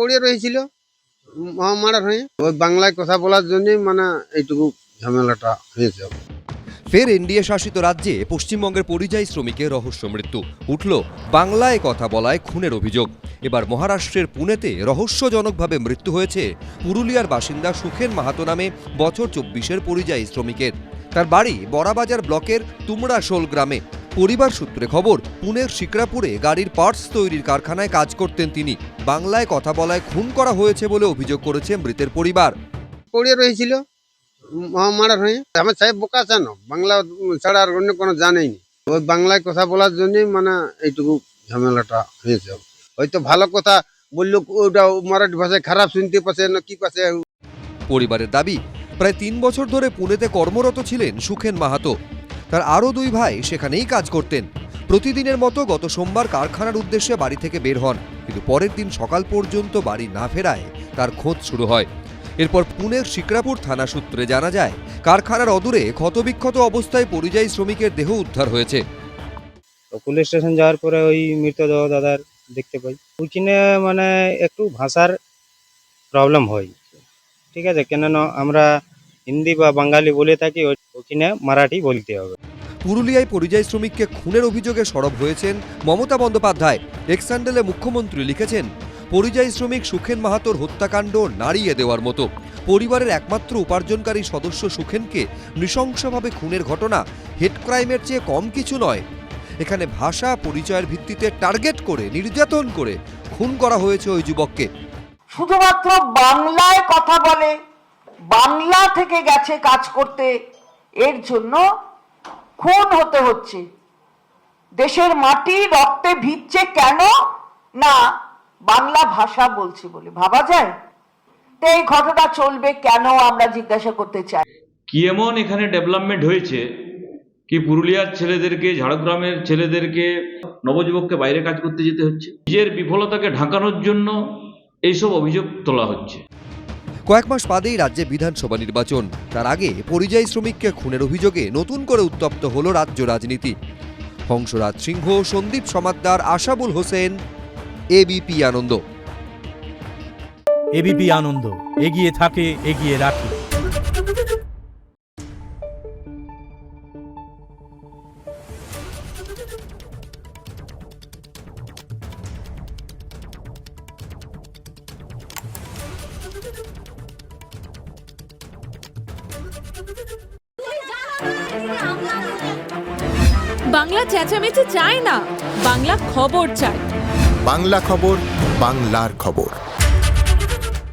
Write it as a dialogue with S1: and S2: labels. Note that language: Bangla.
S1: পড়ে রয়েছিল মহামারার হয়ে। ওই বাংলায় কথা বলার জন্যই মানে এইটুকু ঝামেলাটা হয়েছে।
S2: ফের এনডিএ শাসিত রাজ্যে পশ্চিমবঙ্গের পরিযায়ী শ্রমিকের রহস্য মৃত্যু। উঠল বাংলায় কথা বলায় খুনের অভিযোগ। এবার মহারাষ্ট্রের পুনেতে রহস্যজনকভাবে মৃত্যু হয়েছে পুরুলিয়ার বাসিন্দা সুখেন মাহাতো নামে বছর 24-এর পরিযায়ী শ্রমিকের। তার বাড়ি বড়াবাজার ব্লকের তুমড়াশোল গ্রামে। পরিবার সূত্রে খবর, পুনের শিকরাপুরে গাড়ির পার্টস তৈরির কারখানায় কাজ করতেন তিনি। বাংলায় কথা বলায় খুন করা হয়েছে বলে অভিযোগ করেছে মৃতের পরিবার।
S1: পড়ে রয়েছিল মহামারার হয়ে। আমার সাহেব বোকা কেন, বাংলা ছাড়া আর অন্য কোনো জানেনি। ওই বাংলায় কথা বলার জন্যই মানে এইটুকু ঝামেলাটা হয়েছে। হয়তো ভালো কথা বললো, ওটা মারাঠি ভাষায় খারাপ শুনতে পাচ্ছে না কি পাচ্ছে।
S2: পরিবারের দাবি, প্রায় 3 বছর ধরে পুনেতে কর্মরত ছিলেন সুখেন মাহাতো। তার আরও 2 ভাই সেখানেই কাজ করতেন। প্রতিদিনের মতো গত সোমবার কারখানার উদ্দেশ্যে বাড়ি থেকে বের হন, কিন্তু পরের দিন সকাল পর্যন্ত বাড়ি না ফেরায় তার খোঁজ শুরু হয়। এরপর পুনের শিকরাপুর থানা সূত্রে জানা যায়, কারখানার অদূরে ক্ষতবিক্ষত অবস্থায় পরিযায়ী শ্রমিকের দেহ উদ্ধার হয়েছে।
S3: পুলিশ স্টেশন যাওয়ার পরে ওই মৃতদেহ দাদার দেখতে পাই। ওইখানে মানে একটু ভাষার প্রবলেম হয়, ঠিক আছে, কেননা আমরা হিন্দি বা বাঙালি বলে থাকি, ওইখানে মারাঠি বলতে হবে।
S2: পুরুলিয়ায় পরিযায়ী শ্রমিককে খুনের অভিযোগে সরব হয়েছেন মমতা বন্দ্যোপাধ্যায়। এক্স হ্যান্ডেলে মুখ্যমন্ত্রী লিখেছেন, পরিযায়ী শ্রমিক সুখেন মাহাতোর হত্যাকাণ্ড নাড়িয়ে দেওয়ার মতো। পরিবারের একমাত্র উপার্জনকারী সদস্য সুখেনকে নৃশংসভাবে খুনের ঘটনা হেড ক্রাইমের চেয়ে কম কিছু নয়। এখানে ভাষা পরিচয়ের ভিত্তিতে টার্গেট করে নির্যাতন করে খুন করা হয়েছে ওই যুবককে।
S4: শুধুমাত্র বাংলায় কথা বলে, বাংলা থেকে গেছে কাজ করতে, এর জন্য খুন হতে হচ্ছে। দেশের মাটি রক্তে ভিজছে কেন না, বাংলা ভাষা বলছি বলে। ভাবা যায় তো এই ঘটনা চলবে কেন, আমরা জিজ্ঞাসা করতে চাই।
S5: কি এমন এখানে ডেভেলপমেন্ট হয়েছে কি পুরুলিয়ার ছেলেদেরকে, ঝাড়গ্রামের ছেলেদেরকে, নবযুবককে বাইরে কাজ করতে যেতে হচ্ছে? নিজের বিফলতাকে ঢাকানোর জন্য এইসব অভিযোগ তোলা হচ্ছে।
S2: কয়েক মাস বাদেই রাজ্যে বিধানসভা নির্বাচন। তার আগে পরিযায়ী শ্রমিককে খুনের অভিযোগে নতুন করে উত্তপ্ত হল রাজ্য রাজনীতি। হংসরাজ সিংহ, সন্দীপ সমাদ্দার, আশাবুল হোসেন, এবিপি আনন্দ।
S6: এবিপি আনন্দ, এগিয়ে থাকে, এগিয়ে রাখে।
S7: বাংলা চেঁচামেচি চায় না, বাংলা খবর চায়।
S8: বাংলা খবর, বাংলার খবর।